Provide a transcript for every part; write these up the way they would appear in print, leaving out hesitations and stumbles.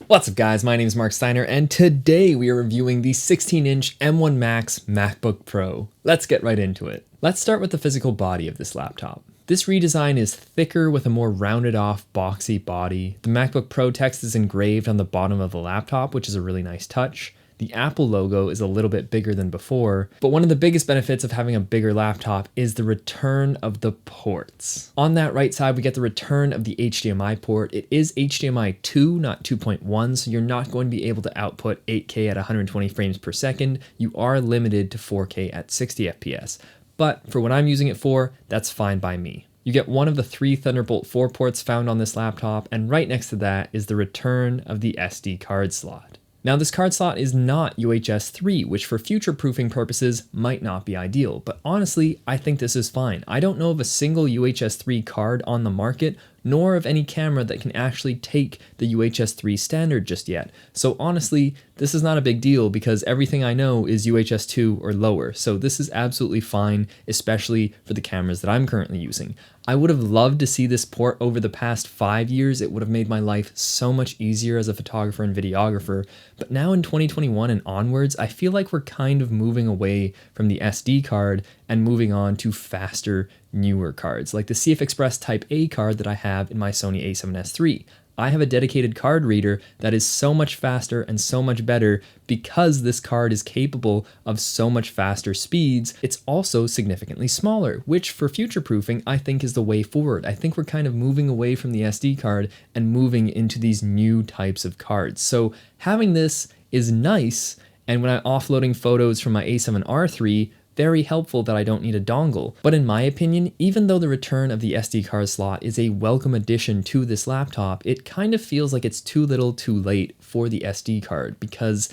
What's up guys, my name is Marc Steiner and today we are reviewing the 16-inch M1 Max MacBook Pro. Let's get right into it. Let's start with the physical body of this laptop. This redesign is thicker with a more rounded off boxy body. The MacBook Pro text is engraved on the bottom of the laptop, which is a really nice touch. The Apple logo is a little bit bigger than before, but one of the biggest benefits of having a bigger laptop is the return of the ports. On that right side, we get the return of the HDMI port. It is HDMI 2, not 2.1, so you're not going to be able to output 8K at 120 frames per second. You are limited to 4K at 60 FPS, but for what I'm using it for, that's fine by me. You get one of the 3 Thunderbolt 4 ports found on this laptop, and right next to that is the return of the SD card slot. Now this card slot is not UHS 3, which for future-proofing purposes might not be ideal, but honestly, I think this is fine. I don't know of a single UHS 3 card on the market, nor of any camera that can actually take the UHS 3 standard just yet. So honestly, this is not a big deal because everything I know is UHS 2 or lower, so this is absolutely fine, especially for the cameras that I'm currently using. I would have loved to see this port over the past 5 years. It would have made my life so much easier as a photographer and videographer. But now in 2021 and onwards, I feel like we're kind of moving away from the SD card and moving on to faster, newer cards, like the CF Express Type A card that I have in my Sony a7S III. I have a dedicated card reader that is so much faster and so much better because this card is capable of so much faster speeds. It's also significantly smaller, which for future-proofing I think is the way forward. I think we're kind of moving away from the SD card and moving into these new types of cards. So having this is nice, and when I'm offloading photos from my a7R III, very helpful that I don't need a dongle. But in my opinion, even though the return of the SD card slot is a welcome addition to this laptop, it kind of feels like it's too little too late for the SD card because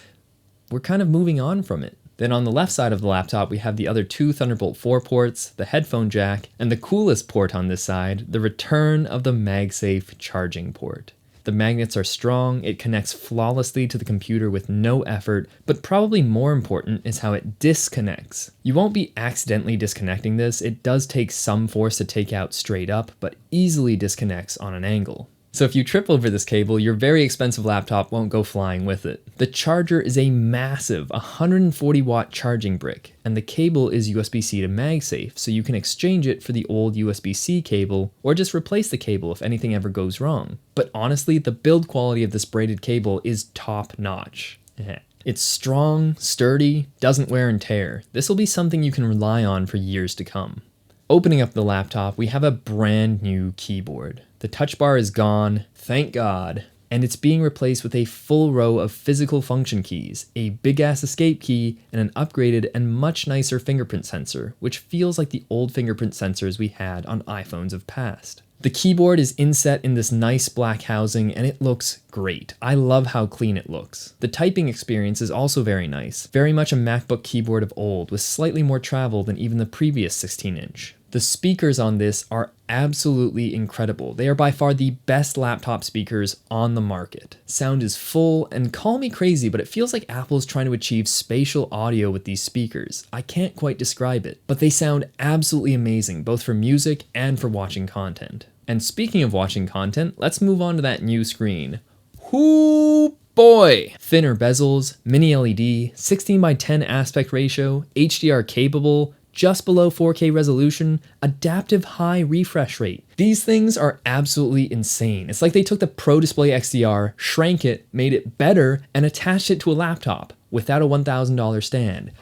we're kind of moving on from it. Then on the left side of the laptop, we have the other 2 Thunderbolt 4 ports, the headphone jack, and the coolest port on this side, the return of the Magsafe charging port. The magnets are strong, it connects flawlessly to the computer with no effort, but probably more important is how it disconnects. You won't be accidentally disconnecting this, it does take some force to take out straight up, but easily disconnects on an angle. So if you trip over this cable, your very expensive laptop won't go flying with it. The charger is a massive 140 watt charging brick, and the cable is USB-C to MagSafe, so you can exchange it for the old USB-C cable, or just replace the cable if anything ever goes wrong. But honestly, the build quality of this braided cable is top notch. It's strong, sturdy, doesn't wear and tear. This will be something you can rely on for years to come. Opening up the laptop, we have a brand new keyboard. The touch bar is gone, thank God, and it's being replaced with a full row of physical function keys, a big-ass escape key, and an upgraded and much nicer fingerprint sensor, which feels like the old fingerprint sensors we had on iPhones of past. The keyboard is inset in this nice black housing and it looks great. I love how clean it looks. The typing experience is also very nice, very much a MacBook keyboard of old with slightly more travel than even the previous 16-inch. The speakers on this are absolutely incredible. They are by far the best laptop speakers on the market. Sound is full, and call me crazy, but it feels like Apple is trying to achieve spatial audio with these speakers. I can't quite describe it, but they sound absolutely amazing, both for music and for watching content. And speaking of watching content, let's move on to that new screen. Whoo boy! Thinner bezels, mini LED, 16:10 aspect ratio, HDR capable, just below 4K resolution, adaptive high refresh rate. These things are absolutely insane. It's like they took the Pro Display XDR, shrank it, made it better, and attached it to a laptop without a $1,000 stand.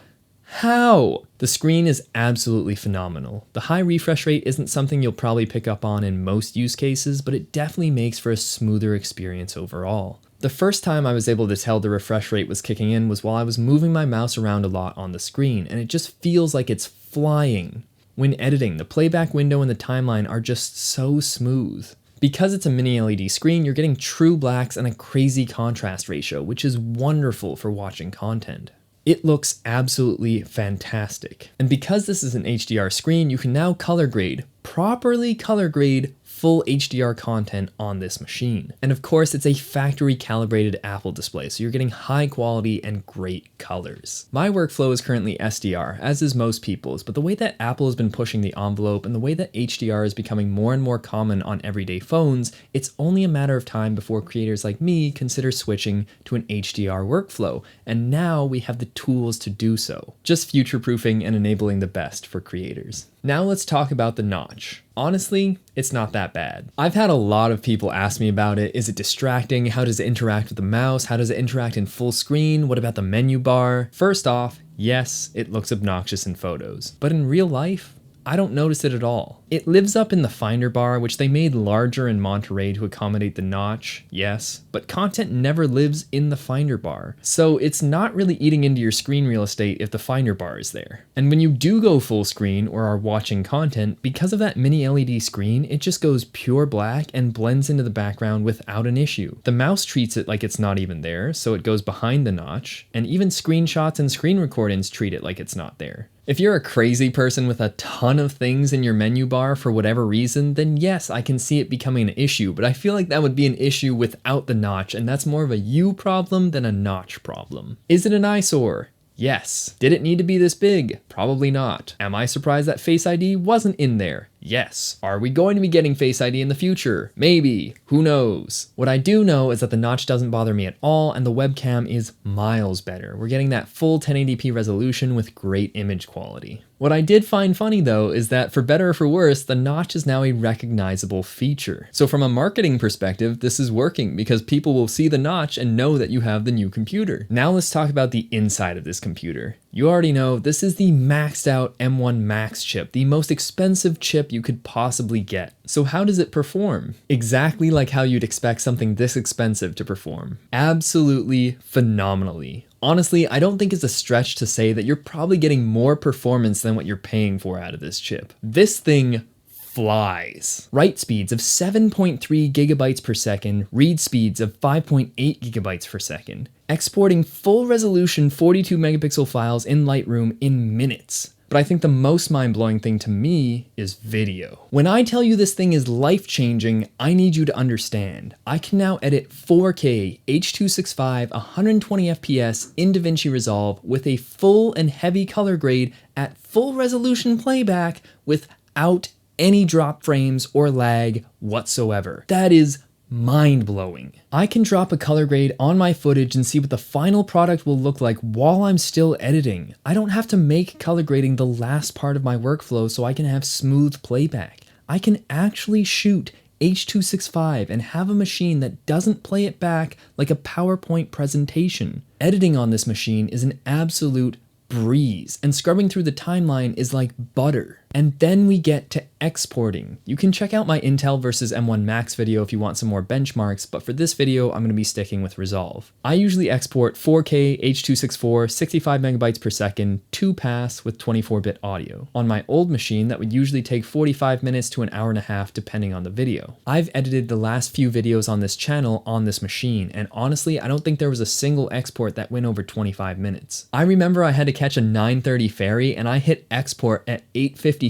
How? The screen is absolutely phenomenal. The high refresh rate isn't something you'll probably pick up on in most use cases, but it definitely makes for a smoother experience overall. The first time I was able to tell the refresh rate was kicking in was while I was moving my mouse around a lot on the screen, and it just feels like it's flying. When editing, the playback window and the timeline are just so smooth. Because it's a mini LED screen, you're getting true blacks and a crazy contrast ratio, which is wonderful for watching content. It looks absolutely fantastic. And because this is an HDR screen, you can now color grade, properly color grade full HDR content on this machine. And of course, it's a factory calibrated Apple display, so you're getting high quality and great colors. My workflow is currently SDR, as is most people's, but the way that Apple has been pushing the envelope and the way that HDR is becoming more and more common on everyday phones, it's only a matter of time before creators like me consider switching to an HDR workflow, and now we have the tools to do so. Just future-proofing and enabling the best for creators. Now let's talk about the notch. Honestly, it's not that bad. I've had a lot of people ask me about it. Is it distracting? How does it interact with the mouse? How does it interact in full screen? What about the menu bar? First off, yes, it looks obnoxious in photos, but in real life, I don't notice it at all. It lives up in the Finder bar, which they made larger in Monterey to accommodate the notch, yes, but content never lives in the Finder bar. So it's not really eating into your screen real estate if the Finder bar is there. And when you do go full screen or are watching content, because of that mini LED screen, it just goes pure black and blends into the background without an issue. The mouse treats it like it's not even there, so it goes behind the notch, and even screenshots and screen recordings treat it like it's not there. If you're a crazy person with a ton of things in your menu bar for whatever reason, then yes, I can see it becoming an issue, but I feel like that would be an issue without the notch, and that's more of a you problem than a notch problem. Is it an eyesore? Yes. Did it need to be this big? Probably not. Am I surprised that Face ID wasn't in there? Yes. Are we going to be getting Face ID in the future? Maybe. Who knows? What I do know is that the notch doesn't bother me at all, and the webcam is miles better. We're getting that full 1080p resolution with great image quality. What I did find funny though is that for better or for worse, the notch is now a recognizable feature. So from a marketing perspective, this is working because people will see the notch and know that you have the new computer. Now let's talk about the inside of this computer. You already know this is the maxed out M1 Max chip, the most expensive chip you could possibly get. So how does it perform? Exactly like how you'd expect something this expensive to perform. Absolutely phenomenally. Honestly, I don't think it's a stretch to say that you're probably getting more performance than what you're paying for out of this chip. This thing flies. Write speeds of 7.3 gigabytes per second, read speeds of 5.8 gigabytes per second, exporting full resolution 42 megapixel files in Lightroom in minutes. But I think the most mind-blowing thing to me is video. When I tell you this thing is life-changing, I need you to understand. I can now edit 4K, H.265, 120 FPS in DaVinci Resolve with a full and heavy color grade at full resolution playback without any drop frames or lag whatsoever. That is mind-blowing. I can drop a color grade on my footage and see what the final product will look like while I'm still editing. I don't have to make color grading the last part of my workflow so I can have smooth playback. I can actually shoot H.265 and have a machine that doesn't play it back like a PowerPoint presentation. Editing on this machine is an absolute breeze, and scrubbing through the timeline is like butter. And then we get to exporting. You can check out my Intel versus M1 Max video if you want some more benchmarks, but for this video, I'm going to be sticking with Resolve. I usually export 4K, H.264, 65 megabytes per second, 2-pass with 24-bit audio. On my old machine, that would usually take 45 minutes to an hour and a half depending on the video. I've edited the last few videos on this channel on this machine, and honestly, I don't think there was a single export that went over 25 minutes. I remember I had to catch a 9:30 ferry, and I hit export at 8:55,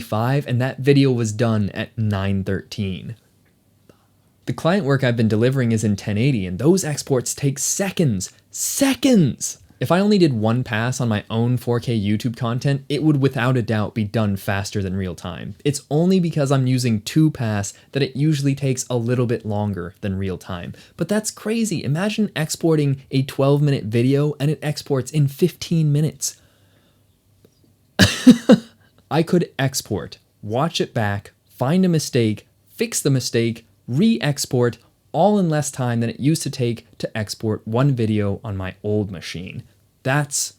and that video was done at 9:13. The client work I've been delivering is in 1080, and those exports take seconds. Seconds! If I only did one pass on my own 4K YouTube content, it would without a doubt be done faster than real time. It's only because I'm using 2-pass that it usually takes a little bit longer than real time. But that's crazy. Imagine exporting a 12-minute video and it exports in 15 minutes. I could export, watch it back, find a mistake, fix the mistake, re-export, all in less time than it used to take to export one video on my old machine. That's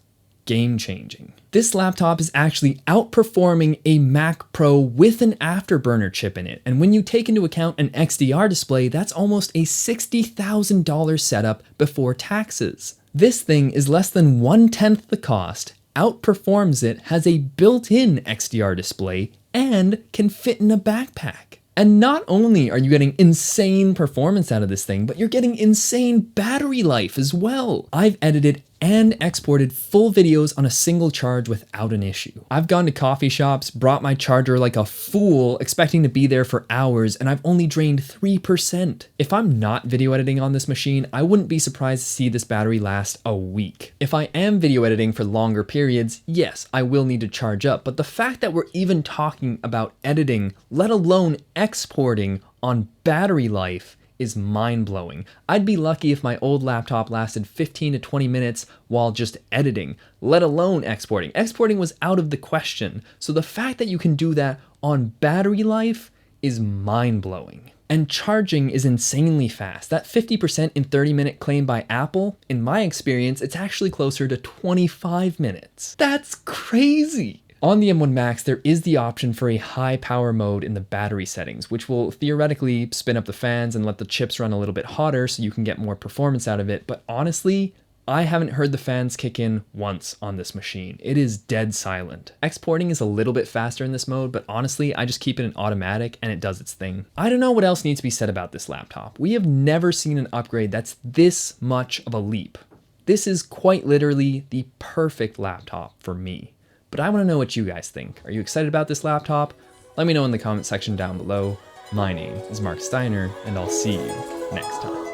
game-changing. This laptop is actually outperforming a Mac Pro with an Afterburner chip in it, and when you take into account an XDR display, that's almost a $60,000 setup before taxes. This thing is less than 1/10 the cost, outperforms it, has a built-in XDR display, and can fit in a backpack. And not only are you getting insane performance out of this thing, but you're getting insane battery life as well. I've edited and exported full videos on a single charge without an issue. I've gone to coffee shops, brought my charger like a fool, expecting to be there for hours, and I've only drained 3%. If I'm not video editing on this machine, I wouldn't be surprised to see this battery last a week. If I am video editing for longer periods, yes, I will need to charge up, but the fact that we're even talking about editing, let alone exporting on battery life, is mind-blowing. I'd be lucky if my old laptop lasted 15 to 20 minutes while just editing, let alone exporting. Exporting was out of the question. So the fact that you can do that on battery life is mind-blowing. And charging is insanely fast. That 50% in 30-minute claim by Apple, in my experience, it's actually closer to 25 minutes. That's crazy. On the M1 Max, there is the option for a high power mode in the battery settings, which will theoretically spin up the fans and let the chips run a little bit hotter so you can get more performance out of it. But honestly, I haven't heard the fans kick in once on this machine. It is dead silent. Exporting is a little bit faster in this mode, but honestly, I just keep it in automatic and it does its thing. I don't know what else needs to be said about this laptop. We have never seen an upgrade that's this much of a leap. This is quite literally the perfect laptop for me. But I want to know what you guys think. Are you excited about this laptop? Let me know in the comment section down below. My name is Marc Steiner, and I'll see you next time.